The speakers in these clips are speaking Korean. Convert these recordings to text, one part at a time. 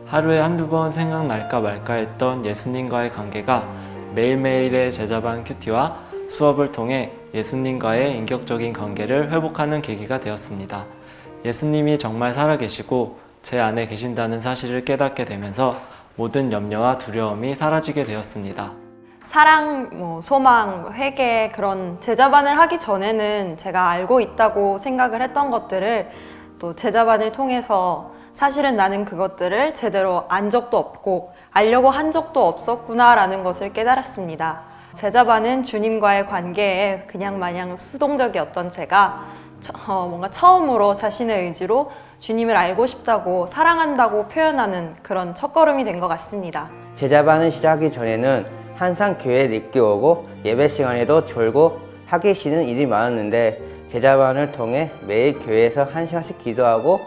하루에 한두 번 생각날까 말까 했던 예수님과의 관계가 매일매일의 제자반 큐티와 수업을 통해 예수님과의 인격적인 관계를 회복하는 계기가 되었습니다. 예수님이 정말 살아계시고 제 안에 계신다는 사실을 깨닫게 되면서 모든 염려와 두려움이 사라지게 되었습니다. 사랑, 소망, 회개 그런 제자반을 하기 전에는 제가 알고 있다고 생각을 했던 것들을 또 제자반을 통해서 사실은 나는 그것들을 제대로 안 적도 없고 알려고 한 적도 없었구나 라는 것을 깨달았습니다. 제자반은 주님과의 관계에 그냥 마냥 수동적이었던 제가 뭔가 처음으로 자신의 의지로 주님을 알고 싶다고 사랑한다고 표현하는 그런 첫걸음이 된 것 같습니다. 제자반을 시작하기 전에는 항상 교회에 늦게 오고 예배 시간에도 졸고 하기 싫은 일이 많았는데 제자반을 통해 매일 교회에서 1시간씩 기도하고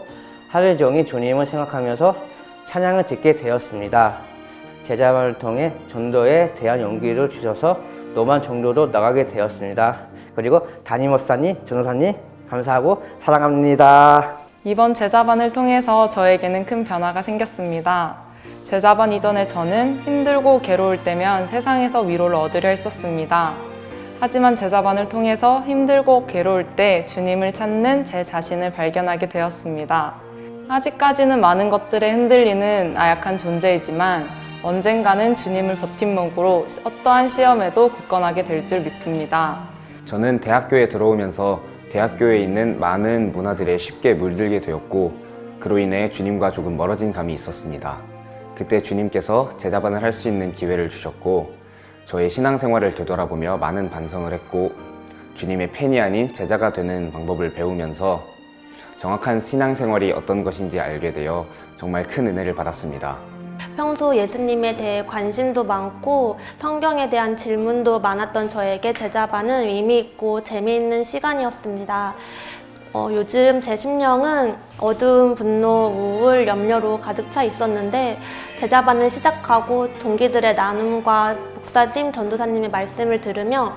하루 종일 주님을 생각하면서 찬양을 듣게 되었습니다. 제자반을 통해 전도에 대한 용기를 주셔서 노만 전도로 나가게 되었습니다. 그리고 담임 목사님, 전도사님 감사하고 사랑합니다. 이번 제자반을 통해서 저에게는 큰 변화가 생겼습니다. 제자반 이전에 저는 힘들고 괴로울 때면 세상에서 위로를 얻으려 했었습니다. 하지만 제자반을 통해서 힘들고 괴로울 때 주님을 찾는 제 자신을 발견하게 되었습니다. 아직까지는 많은 것들에 흔들리는 나약한 존재이지만 언젠가는 주님을 버팀목으로 어떠한 시험에도 굳건하게 될 줄 믿습니다. 저는 대학교에 들어오면서 대학교에 있는 많은 문화들에 쉽게 물들게 되었고 그로 인해 주님과 조금 멀어진 감이 있었습니다. 그때 주님께서 제자반을 할 수 있는 기회를 주셨고 저의 신앙생활을 되돌아보며 많은 반성을 했고 주님의 팬이 아닌 제자가 되는 방법을 배우면서 정확한 신앙생활이 어떤 것인지 알게 되어 정말 큰 은혜를 받았습니다. 평소 예수님에 대해 관심도 많고 성경에 대한 질문도 많았던 저에게 제자반은 의미 있고 재미있는 시간이었습니다. 요즘 제 심령은 어두운 분노, 우울, 염려로 가득 차 있었는데 제자반을 시작하고 동기들의 나눔과 목사님, 전도사님의 말씀을 들으며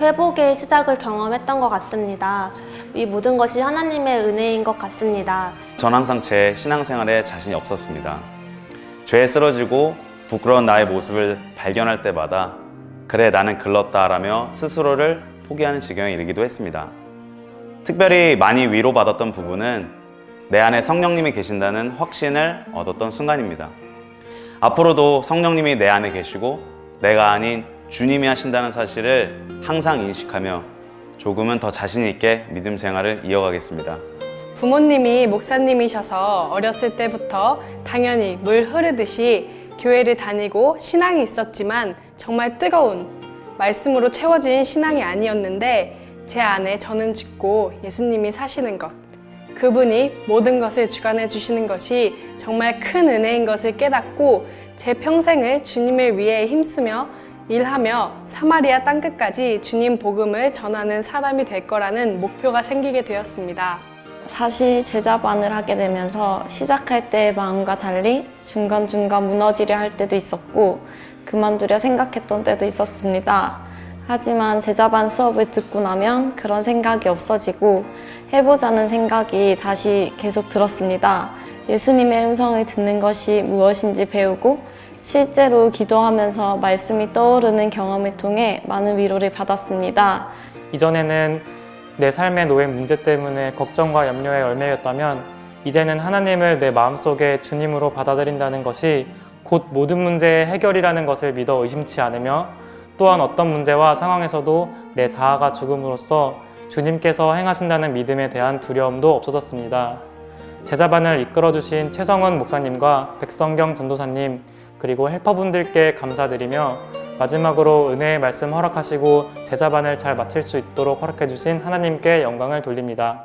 회복의 시작을 경험했던 것 같습니다. 이 모든 것이 하나님의 은혜인 것 같습니다. 전 항상 제 신앙생활에 자신이 없었습니다. 죄에 쓰러지고 부끄러운 나의 모습을 발견할 때마다 그래 나는 글렀다라며 스스로를 포기하는 지경에 이르기도 했습니다. 특별히 많이 위로받았던 부분은 내 안에 성령님이 계신다는 확신을 얻었던 순간입니다. 앞으로도 성령님이 내 안에 계시고 내가 아닌 주님이 하신다는 사실을 항상 인식하며 조금은 더 자신 있게 믿음 생활을 이어가겠습니다. 부모님이 목사님이셔서 어렸을 때부터 당연히 물 흐르듯이 교회를 다니고 신앙이 있었지만 정말 뜨거운 말씀으로 채워진 신앙이 아니었는데 제 안에 저는 짓고 예수님이 사시는 것, 그분이 모든 것을 주관해 주시는 것이 정말 큰 은혜인 것을 깨닫고 제 평생을 주님을 위해 힘쓰며 일하며 사마리아 땅끝까지 주님 복음을 전하는 사람이 될 거라는 목표가 생기게 되었습니다. 사실 제자반을 하게 되면서 시작할 때의 마음과 달리 중간중간 무너지려 할 때도 있었고 그만두려 생각했던 때도 있었습니다. 하지만 제자반 수업을 듣고 나면 그런 생각이 없어지고 해보자는 생각이 다시 계속 들었습니다. 예수님의 음성을 듣는 것이 무엇인지 배우고 실제로 기도하면서 말씀이 떠오르는 경험을 통해 많은 위로를 받았습니다. 이전에는 내 삶의 노예 문제 때문에 걱정과 염려에 얽매였다면 이제는 하나님을 내 마음속에 주님으로 받아들인다는 것이 곧 모든 문제의 해결이라는 것을 믿어 의심치 않으며 또한 어떤 문제와 상황에서도 내 자아가 죽음으로써 주님께서 행하신다는 믿음에 대한 두려움도 없어졌습니다. 제자반을 이끌어주신 최성원 목사님과 백성경 전도사님 그리고 헬퍼분들께 감사드리며 마지막으로 은혜의 말씀 허락하시고 제자반을 잘 마칠 수 있도록 허락해 주신 하나님께 영광을 돌립니다.